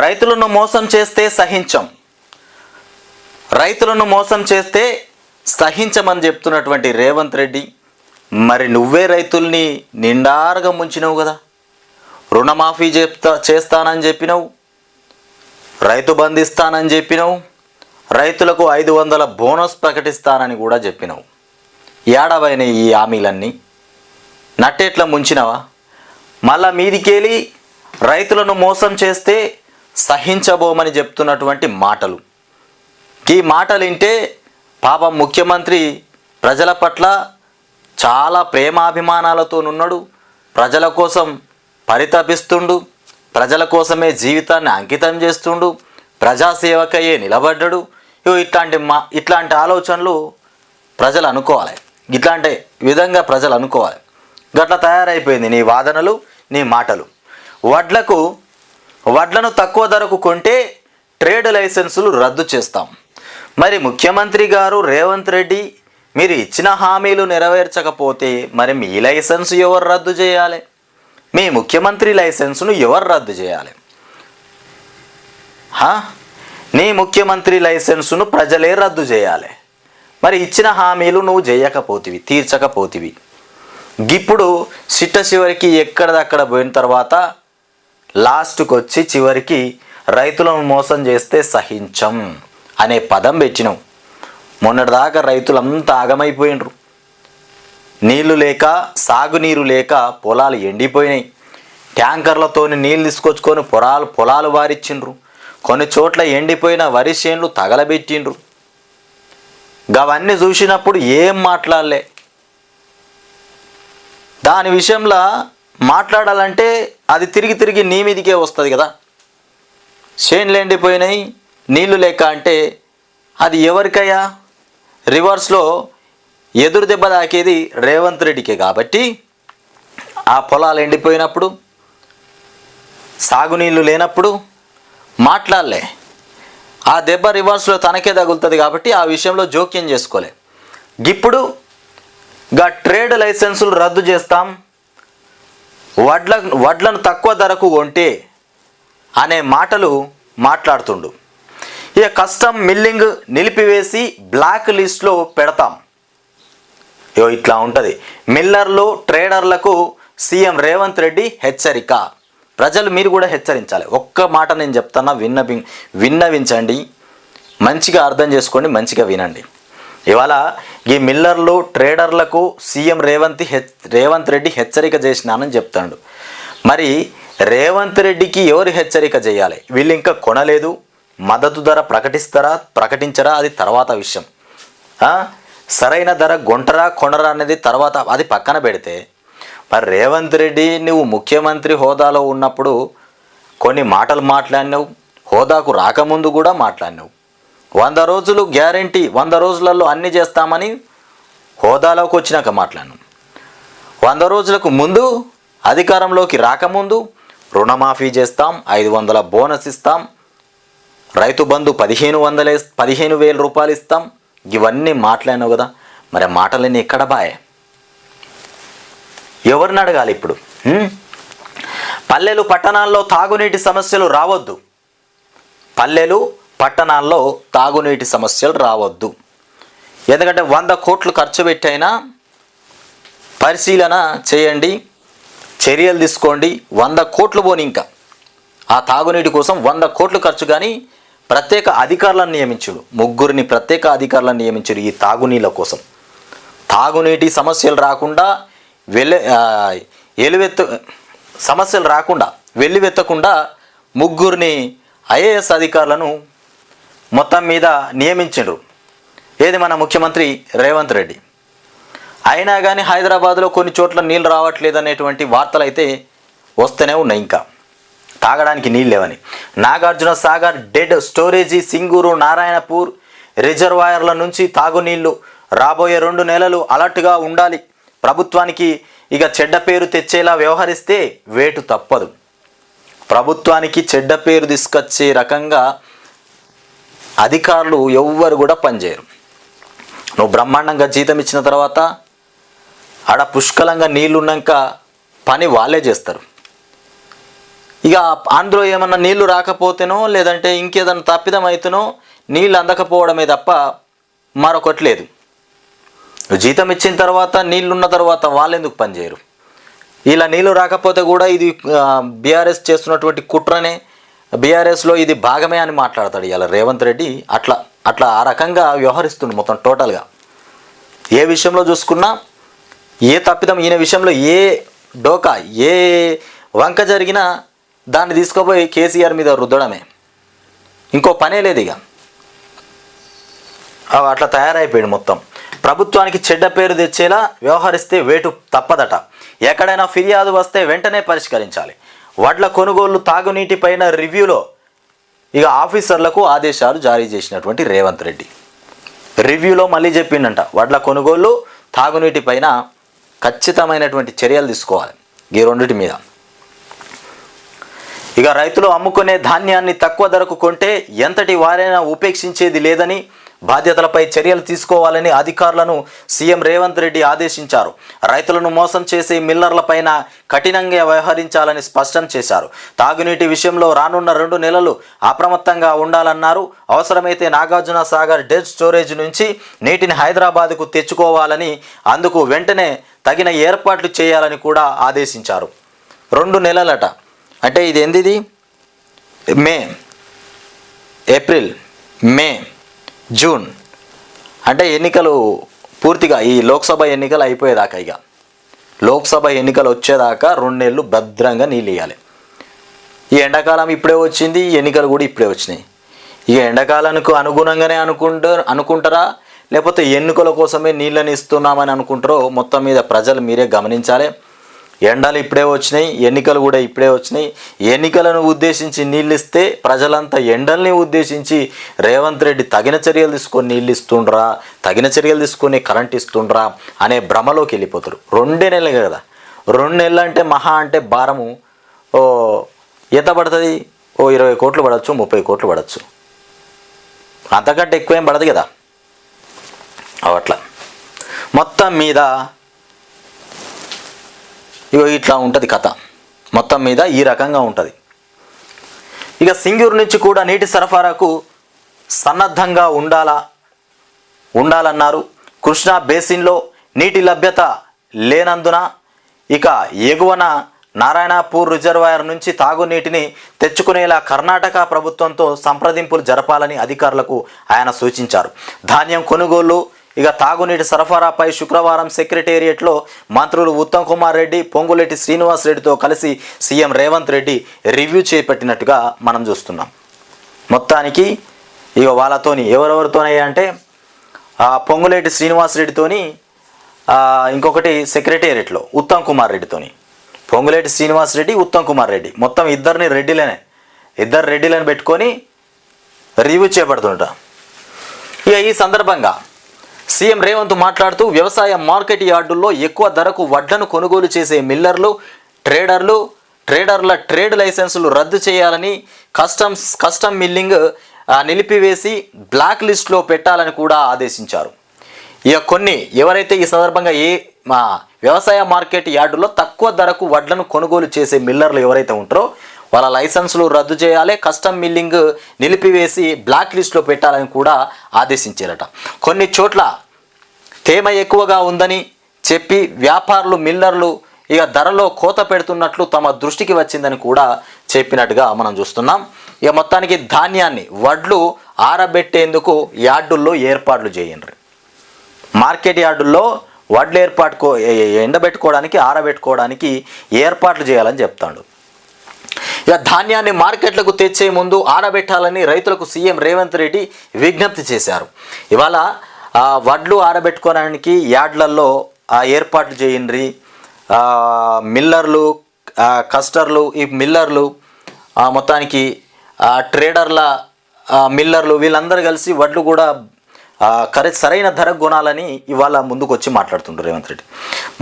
రైతులను మోసం చేస్తే సహించం, రైతులను మోసం చేస్తే సహించమని చెప్తున్నటువంటి రేవంత్ రెడ్డి, మరి నువ్వే రైతుల్ని నిండారుగా ముంచినవు కదా. రుణమాఫీ చేస్తానని చెప్పినవు, రైతు బంధు ఇస్తానని చెప్పినవు, రైతులకు 500 బోనస్ ప్రకటిస్తానని కూడా చెప్పినవు. ఏడవైన ఈ హామీలన్నీ నట్టేట్లా ముంచినవా? మళ్ళా మీదికెళ్ళి రైతులను మోసం చేస్తే సహించబోమని చెప్తున్నటువంటి మాటలు, ఈ మాటలు వింటే పాపం ముఖ్యమంత్రి ప్రజల పట్ల చాలా ప్రేమాభిమానాలతోనున్నాడు, ప్రజల కోసం పరితపిస్తుండు, ప్రజల కోసమే జీవితాన్ని అంకితం చేస్తుండు, ప్రజాసేవకయ్యే నిలబడ్డాడు. ఇట్లాంటి ఆలోచనలు ప్రజలు అనుకోవాలి, ఇట్లాంటి విధంగా ప్రజలు అనుకోవాలి. గట్లా తయారైపోయింది నీ వాదనలు, నీ మాటలు. వడ్లను తక్కువ ధరకు కొంటే ట్రేడ్ లైసెన్సులు రద్దు చేస్తాం. మరి ముఖ్యమంత్రి గారు రేవంత్ రెడ్డి, మీరు ఇచ్చిన హామీలు నెరవేర్చకపోతే మరి మీ లైసెన్స్ ఎవరు రద్దు చేయాలి? మీ ముఖ్యమంత్రి లైసెన్సును ఎవరు రద్దు చేయాలి? నీ ముఖ్యమంత్రి లైసెన్సును ప్రజలే రద్దు చేయాలి. మరి ఇచ్చిన హామీలు నువ్వు చేయకపోతివి, తీర్చకపోతివి. ఇప్పుడు చివరికి ఎక్కడదక్కడ పోయిన తర్వాత లాస్ట్కి వచ్చి చివరికి రైతులను మోసం చేస్తే సహించం అనే పదం పెట్టినావు. మొన్నటిదాకా రైతులంతా ఆగమైపోయినరు. నీళ్లు లేక, సాగునీరు లేక పొలాలు ఎండిపోయినాయి. ట్యాంకర్లతో నీళ్ళు తీసుకొచ్చుకొని పొలాలు వారిచ్చిండ్రు. కొన్ని చోట్ల ఎండిపోయిన వరి చేన్లు తగలబెట్టిండ్రు. అవన్నీ చూసినప్పుడు ఏం మాట్లాడలే. దాని విషయంలో మాట్లాడాలంటే అది తిరిగి నీ మీదికే వస్తుంది కదా. చేన్లు ఎండిపోయినాయి, నీళ్లు లేక అంటే అది ఎవరికయ్యా? రివర్స్లో ఎదురు దెబ్బ తాకేది రేవంత్ రెడ్డికే. కాబట్టి ఆ పొలాలు ఎండిపోయినప్పుడు, సాగునీళ్ళు లేనప్పుడు మాట్లాడలే. ఆ దెబ్బ రివర్స్లో తనకే తగులుతుంది కాబట్టి ఆ విషయంలో జోక్యం చేసుకోలే. ఇప్పుడు ట్రేడ్ లైసెన్సులు రద్దు చేస్తాం, వడ్లను తక్కువ ధరకు కొంటే అనే మాటలు మాట్లాడుతుండు. ఇక కస్టమ్ మిల్లింగ్ నిలిపివేసి బ్లాక్ లిస్ట్లో పెడతాం. ఇట్లా ఉంటుంది. మిల్లర్లు, ట్రేడర్లకు సీఎం రేవంత్ రెడ్డి హెచ్చరిక. ప్రజలు మీరు కూడా హెచ్చరించాలి. ఒక్క మాట నేను చెప్తున్నా, విన్నవించండి, మంచిగా అర్థం చేసుకోండి, మంచిగా వినండి. ఇవాళ ఈ మిల్లర్లు, ట్రేడర్లకు సీఎం రేవంత్ రెడ్డి హెచ్చరిక చేసినానని చెప్తాడు. మరి రేవంత్ రెడ్డికి ఎవరు హెచ్చరిక చేయాలి? వీళ్ళు ఇంకా కొనలేదు, మద్దతు ధర ప్రకటించరా అది తర్వాత విషయం. సరైన ధర కొనరా అనేది తర్వాత, అది పక్కన పెడితే మరి రేవంత్ రెడ్డి నువ్వు ముఖ్యమంత్రి హోదాలో ఉన్నప్పుడు కొన్ని మాటలు మాట్లాడినావు, హోదాకు రాకముందు కూడా మాట్లాడినావు. 100 రోజులు గ్యారంటీ, 100 రోజులలో అన్నీ చేస్తామని హోదాలోకి వచ్చినాక మాట్లాడినాం. 100 రోజులకు ముందు, అధికారంలోకి రాకముందు రుణమాఫీ చేస్తాం, 500 బోనస్ ఇస్తాం, రైతు బంధు 15,000 రూపాయలు ఇస్తాం, ఇవన్నీ మాట్లాడినావు కదా. మరి మాటలన్నీ ఎక్కడ బాయే? ఎవరిని అడగాలి ఇప్పుడు? పల్లెలు పట్టణాల్లో తాగునీటి సమస్యలు రావద్దు, పల్లెలు పట్టణాల్లో తాగునీటి సమస్యలు రావద్దు. ఎందుకంటే 100 కోట్లు ఖర్చు పెట్టైనా పరిశీలన చేయండి, చర్యలు తీసుకోండి. 100 కోట్లు పోని ఇంకా ఆ తాగునీటి కోసం 100 కోట్లు ఖర్చు. కానీ ప్రత్యేక అధికారులను నియమించుడు, 3 ప్రత్యేక అధికారులను నియమించుడు ఈ తాగునీళ్ళ కోసం. తాగునీటి సమస్యలు రాకుండా వెల్లువెత్తకుండా 3 ఐఏఎస్ అధికారులను మొత్తం మీద నియమించిండ్రు. ఏది మన ముఖ్యమంత్రి రేవంత్ రెడ్డి. అయినా కానీ హైదరాబాద్లో కొన్ని చోట్ల నీళ్ళు రావట్లేదు అనేటువంటి వార్తలు అయితే వస్తూనే ఉన్నాయి. ఇంకా తాగడానికి నీళ్ళు లేవని. నాగార్జున సాగర్ డెడ్ స్టోరేజీ, సింగూరు, నారాయణపూర్ రిజర్వాయర్ల నుంచి తాగునీళ్లు రాబోయే 2 నెలలు అలర్ట్గా ఉండాలి. ప్రభుత్వానికి ఇక చెడ్డ పేరు తెచ్చేలా వ్యవహరిస్తే వేటు తప్పదు. ప్రభుత్వానికి చెడ్డ పేరు తీసుకొచ్చే రకంగా అధికారులు ఎవ్వరు కూడా పనిచేయరు. నువ్వు బ్రహ్మాండంగా జీతం ఇచ్చిన తర్వాత ఆడ పుష్కలంగా నీళ్లున్నాక పని వాళ్ళే చేస్తారు. ఇక అందులో ఏమన్నా నీళ్లు రాకపోతేనో లేదంటే ఇంకేదన్నా తప్పిదం అయితేనో నీళ్ళు అందకపోవడమే తప్ప మరొకటి లేదు. జీతం ఇచ్చిన తర్వాత నీళ్లున్న తర్వాత వాళ్ళు ఎందుకు పనిచేయరు? ఇలా నీళ్లు రాకపోతే కూడా ఇది బీఆర్ఎస్ చేస్తున్నటువంటి కుట్రనే, బీఆర్ఎస్లో ఇది భాగమే అని మాట్లాడతాడు ఇలా రేవంత్ రెడ్డి. అట్లా ఆ రకంగా వ్యవహరిస్తుంది మొత్తం టోటల్గా. ఏ విషయంలో చూసుకున్నా ఏ తప్పిదం ఈయన విషయంలో ఏ డోకా ఏ వంక జరిగినా దాన్ని తీసుకుపోయి కేసీఆర్ మీద రుద్దడమే, ఇంకో పనే లేదు. ఇక అట్లా తయారైపోయాడు మొత్తం. ప్రభుత్వానికి చెడ్డ పేరు తెచ్చేలా వ్యవహరిస్తే వేటు తప్పదట. ఎక్కడైనా ఫిర్యాదు వస్తే వెంటనే పరిష్కరించాలి. వడ్ల కొనుగోళ్లు తాగునీటిపైన రివ్యూలో ఇక ఆఫీసర్లకు ఆదేశాలు జారీ చేసినటువంటి రేవంత్ రెడ్డి రివ్యూలో మళ్ళీ చెప్పిండంట, వడ్ల కొనుగోళ్లు తాగునీటిపైన ఖచ్చితమైనటువంటి చర్యలు తీసుకోవాలి ఈ రెండింటి మీద. ఇక రైతులు అమ్ముకునే ధాన్యాన్ని తక్కువ ధరకు కొంటే ఎంతటి వారైనా ఉపేక్షించేది లేదని, బాధ్యతలపై చర్యలు తీసుకోవాలని అధికారులను సీఎం రేవంత్ రెడ్డి ఆదేశించారు. రైతులను మోసం చేసే మిల్లర్లపైన కఠినంగా వ్యవహరించాలని స్పష్టం చేశారు. తాగునీటి విషయంలో రానున్న 2 నెలలు అప్రమత్తంగా ఉండాలన్నారు. అవసరమైతే నాగార్జున సాగర్ డెడ్ స్టోరేజ్ నుంచి నీటిని హైదరాబాద్కు తెచ్చుకోవాలని, అందుకు వెంటనే తగిన ఏర్పాట్లు చేయాలని కూడా ఆదేశించారు. 2 నెలలట అంటే ఇది ఏంది? ఏప్రిల్, మే, జూన్ అంటే ఎన్నికలు పూర్తిగా ఈ లోక్సభ ఎన్నికలు అయిపోయేదాకా, ఇక లోక్సభ ఎన్నికలు వచ్చేదాకా 2 నెలలు భద్రంగా నీళ్ళు ఇవ్వాలి. ఈ ఎండాకాలం ఇప్పుడే వచ్చింది, ఎన్నికలు కూడా ఇప్పుడే వచ్చినాయి. ఇక ఎండాకాలానికి అనుగుణంగానే అనుకుంటారా లేకపోతే ఎన్నికల కోసమే నీళ్ళని ఇస్తున్నామని అనుకుంటారో మొత్తం మీద ప్రజలు మీరే గమనించాలి. ఎండలు ఇప్పుడే వచ్చినాయి, ఎన్నికలు కూడా ఇప్పుడే వచ్చినాయి. ఎన్నికలను ఉద్దేశించి నీళ్ళు ఇస్తే ప్రజలంతా ఎండల్ని ఉద్దేశించి రేవంత్ రెడ్డి తగిన చర్యలు తీసుకొని నీళ్ళు ఇస్తుండ్రా, తగిన చర్యలు తీసుకొని కరెంట్ ఇస్తుండ్రా అనే భ్రమలోకి వెళ్ళిపోతారు. 2 నెలలే కదా, 2 నెలలు అంటే మహా అంటే భారము ఎంత పడుతుంది? 20 కోట్లు పడవచ్చు, 30 కోట్లు పడవచ్చు, అంతకంటే ఎక్కువేం పడదు కదా. అట్లా మొత్తం మీద ఇట్లా ఉంటుంది కథ. మొత్తం మీద ఈ రకంగా ఉంటుంది. ఇక సింగూరు నుంచి కూడా నీటి సరఫరాకు సన్నద్ధంగా ఉండాలన్నారు. కృష్ణా బేసిన్లో నీటి లభ్యత లేనందున ఇక ఎగువన నారాయణపూర్ రిజర్వాయర్ నుంచి తాగునీటిని తెచ్చుకునేలా కర్ణాటక ప్రభుత్వంతో సంప్రదింపులు జరపాలని అధికారులకు ఆయన సూచించారు. ధాన్యం కొనుగోలు ఇక తాగునీటి సరఫరాపై శుక్రవారం సెక్రటేరియట్లో మంత్రులు ఉత్తమ్ కుమార్ రెడ్డి, పొంగులేటి శ్రీనివాస్ రెడ్డితో కలిసి సీఎం రేవంత్ రెడ్డి రివ్యూ చేపట్టినట్టుగా మనం చూస్తున్నాం. మొత్తానికి ఇక వాళ్ళతోని ఎవరెవరితోనే అంటే పొంగులేటి శ్రీనివాస్ రెడ్డితోని, ఇంకొకటి సెక్రటేరియట్లో ఉత్తమ్ కుమార్ రెడ్డితోని. పొంగులేటి శ్రీనివాస్ రెడ్డి, ఉత్తమ్ కుమార్ రెడ్డి మొత్తం ఇద్దరు రెడ్డిలను పెట్టుకొని రివ్యూ చేపడుతుంట. ఇక ఈ సందర్భంగా సీఎం రేవంత్ మాట్లాడుతూ వ్యవసాయ మార్కెట్ యార్డుల్లో ఎక్కువ ధరకు వడ్లను కొనుగోలు చేసే మిల్లర్లు, ట్రేడర్ల ట్రేడ్ లైసెన్సులు రద్దు చేయాలని, కస్టమ్ మిల్లింగ్ నిలిపివేసి బ్లాక్ లిస్ట్లో పెట్టాలని కూడా ఆదేశించారు. ఇక కొన్ని ఎవరైతే ఈ సందర్భంగా వ్యవసాయ మార్కెట్ యార్డులో తక్కువ ధరకు వడ్లను కొనుగోలు చేసే మిల్లర్లు ఎవరైతే ఉంటారో వాళ్ళ లైసెన్సులు రద్దు చేయాలి, కస్టమ్ మిల్లింగ్ నిలిపివేసి బ్లాక్ లిస్ట్లో పెట్టాలని కూడా ఆదేశించారట. కొన్ని చోట్ల తేమ ఎక్కువగా ఉందని చెప్పి వ్యాపారులు, మిల్లర్లు ఇక ధరలో కోత పెడుతున్నట్లు తమ దృష్టికి వచ్చిందని కూడా చెప్పినట్టుగా మనం చూస్తున్నాం. ఇక మొత్తానికి ధాన్యాన్ని వడ్లు ఆరబెట్టేందుకు యార్డుల్లో ఏర్పాట్లు చేయండి. మార్కెట్ యార్డుల్లో వడ్లు ఎండబెట్టుకోవడానికి, ఆరబెట్టుకోవడానికి ఏర్పాట్లు చేయాలని చెప్తాడు. ఇక ధాన్యాన్ని మార్కెట్లకు తెచ్చే ముందు ఆరబెట్టాలని రైతులకు సీఎం రేవంత్ రెడ్డి విజ్ఞప్తి చేశారు. ఇవాళ వడ్లు ఆరబెట్టుకోవడానికి యార్డ్లలో ఏర్పాట్లు చేయండి. మిల్లర్లు, కస్టర్లు, ఈ మిల్లర్లు మొత్తానికి ట్రేడర్ల మిల్లర్లు వీళ్ళందరూ కలిసి వడ్లు కూడా సరైన ధరకు కొనాలని ఇవాళ ముందుకు వచ్చి మాట్లాడుతుంటారు రేవంత్ రెడ్డి.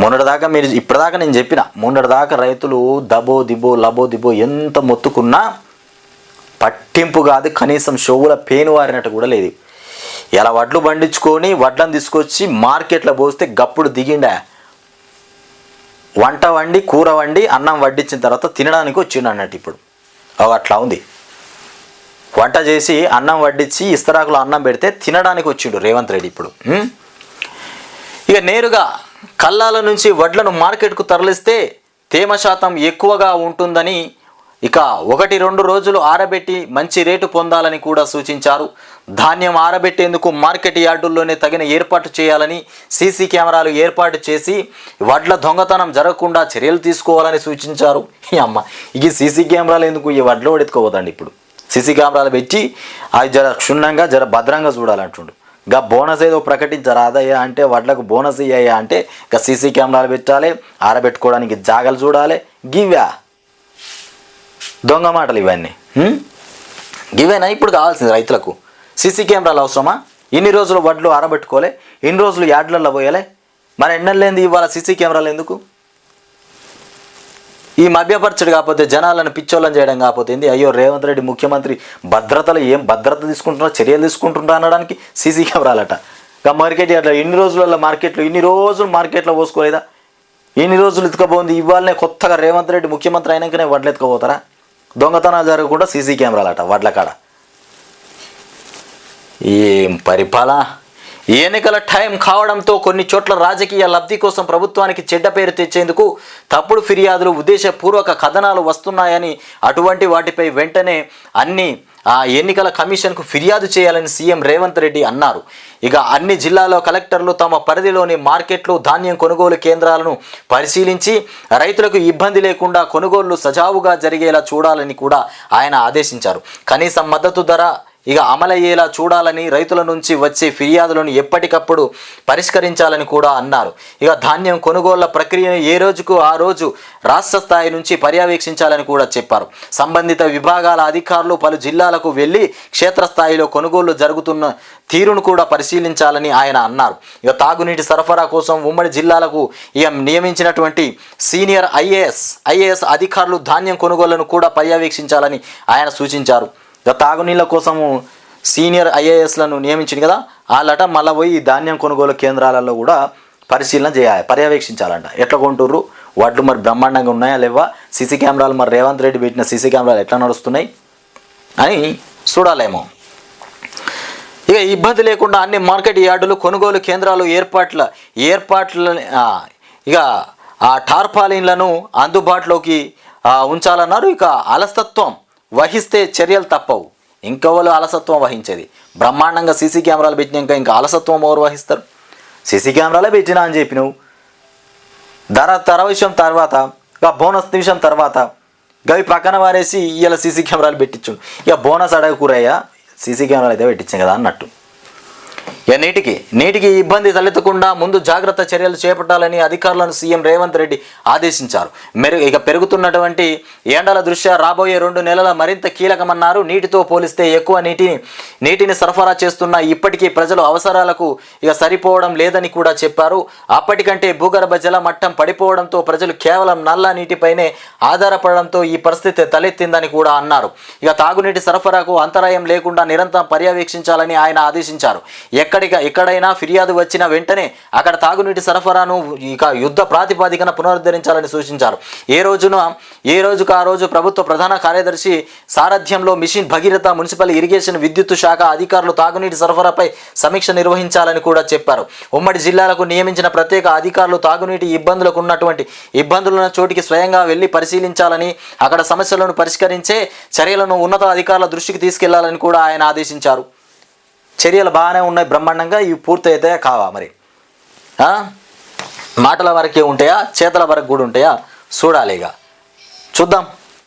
మొన్నటిదాకా ఇప్పటిదాకా నేను చెప్పిన, మొన్నటిదాకా రైతులు లబో దిబో ఎంత మొత్తుకున్నా పట్టింపు కాదు, కనీసం షోవుల పేను వారినట్టు కూడా లేదు. ఇలా వడ్లు పండించుకొని వడ్లను తీసుకొచ్చి మార్కెట్లో పోస్తే గప్పుడు దిగిండా, వంట వండి కూర వండి అన్నం వడ్డించిన తర్వాత తినడానికి వచ్చిండు అన్నట్టు. ఇప్పుడు అట్లా ఉంది. వంట చేసి అన్నం వడ్డించి ఇస్తరాకులో అన్నం పెడితే తినడానికి వచ్చిండు రేవంత్ రెడ్డి ఇప్పుడు. ఇక నేరుగా కల్లాల నుంచి వడ్లను మార్కెట్కు తరలిస్తే తేమ శాతం ఎక్కువగా ఉంటుందని, ఇక 1-2 రోజులు ఆరబెట్టి మంచి రేటు పొందాలని కూడా సూచించారు. ధాన్యం ఆరబెట్టేందుకు మార్కెట్ యార్డుల్లోనే తగిన ఏర్పాటు చేయాలని, సీసీ కెమెరాలు ఏర్పాటు చేసి వడ్ల దొంగతనం జరగకుండా చర్యలు తీసుకోవాలని సూచించారు. ఈ సీసీ కెమెరాలు ఎందుకు, ఈ వడ్లు ఎత్తుకోవద్దండి ఇప్పుడు. సీసీ కెమెరాలు పెట్టి అవి జర క్షుణ్ణంగా జర భద్రంగా చూడాలంటుండు. ఇంకా బోనస్ ఏదో ప్రకటించరాదయ్యా అంటే, వడ్లకు బోనస్ ఇయ్యా అంటే ఇంకా సీసీ కెమెరాలు పెట్టాలి, ఆరబెట్టుకోవడానికి జాగలు చూడాలి. గివ్యా దొంగ మాటలు ఇవన్నీ. ఇవేనా ఇప్పుడు కావాల్సింది రైతులకు? సీసీ కెమెరాలు అవసరమా? ఇన్ని రోజులు వడ్లు ఆరబెట్టుకోలే, ఇన్ని రోజులు యార్డులలో పోయాలి, మరి ఎన్నెళ్ళేంది ఇవాళ సీసీ కెమెరాలు ఎందుకు? ఈ మభ్యపరచడు కాకపోతే, జనాలను పిచ్చోళ్ళని చేయడం కాకపోతే ఏంది? అయ్యో రేవంత్ రెడ్డి ముఖ్యమంత్రి భద్రతలో ఏం భద్రత తీసుకుంటున్నా, చర్యలు తీసుకుంటున్నా అనడానికి సీసీ కెమెరాలట. ఇంకా మార్కెట్ యార్డ్లో ఇన్ని రోజులలో ఇన్ని రోజులు మార్కెట్లో పోసుకోలేదా? ఇన్ని రోజులు ఎత్తుకపోయింది, ఇవాళనే కొత్తగా రేవంత్ రెడ్డి ముఖ్యమంత్రి అయినాకనే వడ్లు ఎత్తుకపోతారా? దొంగతనాలు జరగకుండా సీసీ కెమెరాలట వడ్ల కాడ. ఏం పరిపాలన! ఎన్నికల టైం కావడంతో కొన్ని చోట్ల రాజకీయ లబ్ధి కోసం ప్రభుత్వానికి చెడ్డ పేరు తెచ్చేందుకు తప్పుడు ఫిర్యాదులు, ఉద్దేశపూర్వక కథనాలు వస్తున్నాయని, అటువంటి వాటిపై వెంటనే ఎన్నికల కమిషన్కు ఫిర్యాదు చేయాలని సీఎం రేవంత్ రెడ్డి అన్నారు. ఇక అన్ని జిల్లాలో కలెక్టర్లు తమ పరిధిలోని మార్కెట్లు, ధాన్యం కొనుగోలు కేంద్రాలను పరిశీలించి రైతులకు ఇబ్బంది లేకుండా కొనుగోళ్లు సజావుగా జరిగేలా చూడాలని కూడా ఆయన ఆదేశించారు. కనీస మద్దతు ధర అమలయ్యేలా చూడాలని, రైతుల నుంచి వచ్చే ఫిర్యాదులను ఎప్పటికప్పుడు పరిష్కరించాలని కూడా అన్నారు. ధాన్యం కొనుగోళ్ల ప్రక్రియను ఏ రోజుకు ఆ రోజు రాష్ట్ర స్థాయి నుంచి పర్యవేక్షించాలని కూడా చెప్పారు. సంబంధిత విభాగాల అధికారులు పలు జిల్లాలకు వెళ్లి క్షేత్రస్థాయిలో కొనుగోళ్లు జరుగుతున్న తీరును కూడా పరిశీలించాలని ఆయన అన్నారు. తాగునీటి సరఫరా కోసం ఉమ్మడి జిల్లాలకు నియమించినటువంటి సీనియర్ ఐఏఎస్ అధికారులు ధాన్యం కొనుగోళ్లను కూడా పర్యవేక్షించాలని ఆయన సూచించారు. తాగునీళ్ళ కోసము సీనియర్ ఐఏఎస్లను నియమించింది కదా, వాళ్ళట మళ్ళీ పోయి ధాన్యం కొనుగోలు కేంద్రాలలో కూడా పరిశీలన చేయాలి, పర్యవేక్షించాలంట. ఎట్లా కొంటుర్రు వడ్లు, మరి బ్రహ్మాండంగా ఉన్నాయా లేవా, సీసీ కెమెరాలు మరి రేవంత్ రెడ్డి పెట్టిన సీసీ కెమెరాలు ఎట్లా నడుస్తున్నాయి అని చూడాలేమో. ఇబ్బంది లేకుండా అన్ని మార్కెట్ యార్డులు, కొనుగోలు కేంద్రాలు ఏర్పాట్ల టార్పాలిన్లను అందుబాటులోకి ఉంచాలన్నారు. అలసత్వం వహిస్తే చర్యలు తప్పవు. ఇంకెవరు అలసత్వం వహించేది? బ్రహ్మాండంగా సీసీ కెమెరాలు పెట్టినాక ఇంకా అలసత్వం ఎవరు వహిస్తారు? సీసీ కెమెరాలే పెట్టినా అని చెప్పినావు, ధర విషయం తర్వాత, బోనస్ విషయం తర్వాత గవి ప్రక్కన వారేసి ఇలా సీసీ కెమెరాలు పెట్టించు. బోనస్ అడగకూరయ్యా, సీసీ కెమెరాలు అయితే పెట్టించాం కదా అన్నట్టు. నీటికి ఇబ్బంది తలెత్తకుండా ముందు జాగ్రత్త చర్యలు చేపట్టాలని అధికారులను సీఎం రేవంత్ రెడ్డి ఆదేశించారు. పెరుగుతున్నటువంటి ఎండల దృష్ట్యా రాబోయే 2 నెలల మరింత కీలకమన్నారు. నీటితో పోలిస్తే ఎక్కువ నీటిని సరఫరా చేస్తున్న ఇప్పటికీ ప్రజల అవసరాలకు సరిపోవడం లేదని కూడా చెప్పారు. అప్పటికంటే భూగర్భ జల మట్టం పడిపోవడంతో ప్రజలు కేవలం నల్ల నీటిపైనే ఆధారపడడంతో ఈ పరిస్థితి తలెత్తిందని కూడా అన్నారు. తాగునీటి సరఫరాకు అంతరాయం లేకుండా నిరంతరం పర్యవేక్షించాలని ఆయన ఆదేశించారు. ఎక్కడైనా ఫిర్యాదు వచ్చిన వెంటనే అక్కడ తాగునీటి సరఫరాను యుద్ధ ప్రాతిపదికన పునరుద్ధరించాలని సూచించారు. ఏ రోజుకు ఆ రోజు ప్రభుత్వ ప్రధాన కార్యదర్శి సారథ్యంలో మిషన్ భగీరథ, మున్సిపల్ ఇరిగేషన్, విద్యుత్ శాఖ అధికారులు తాగునీటి సరఫరాపై సమీక్ష నిర్వహించాలని కూడా చెప్పారు. ఉమ్మడి జిల్లాలకు నియమించిన ప్రత్యేక అధికారులు తాగునీటి ఇబ్బందులకు ఉన్నటువంటి ఇబ్బందులను చోటికి స్వయంగా వెళ్లి పరిశీలించాలని, అక్కడ సమస్యలను పరిష్కరించే చర్యలను ఉన్నత అధికారుల దృష్టికి తీసుకెళ్లాలని కూడా ఆయన ఆదేశించారు. చర్యలు బాగానే ఉన్నాయి బ్రహ్మాండంగా, ఇవి పూర్తి అవుతాయా కావా? మరి మాటల వరకే ఉంటాయా, చేతల వరకు కూడా ఉంటాయా? చూడాలి, చూద్దాం.